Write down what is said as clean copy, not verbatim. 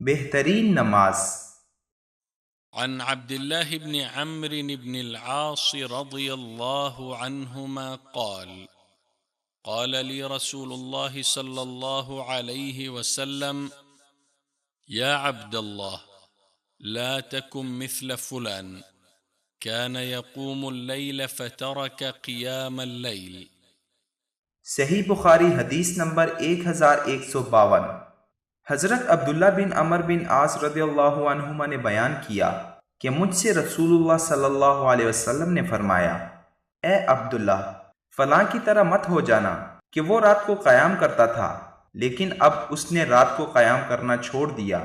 बेहतरीन नमाज। عن عبد الله بن عمرو بن العاص رضي الله عنهما قال قال لي رسول الله صلى الله عليه وسلم: يا عبد الله، لا تكن مثل فلان كان يقوم الليل فترك قيام الليل। सही बुखारी हदीस नंबर 1152। हजरत अब्दुल्ला बिन अमर बिन आस रदियल्लाहु अन्हुमा ने बयान किया कि मुझसे रसूलुल्लाह सल्लल्लाहु अलैहि वसल्लम ने फरमाया, ए अब्दुल्ला, फलां की तरह मत हो जाना कि वो रात को क़याम करता था लेकिन अब उसने रात को क़याम करना छोड़ दिया।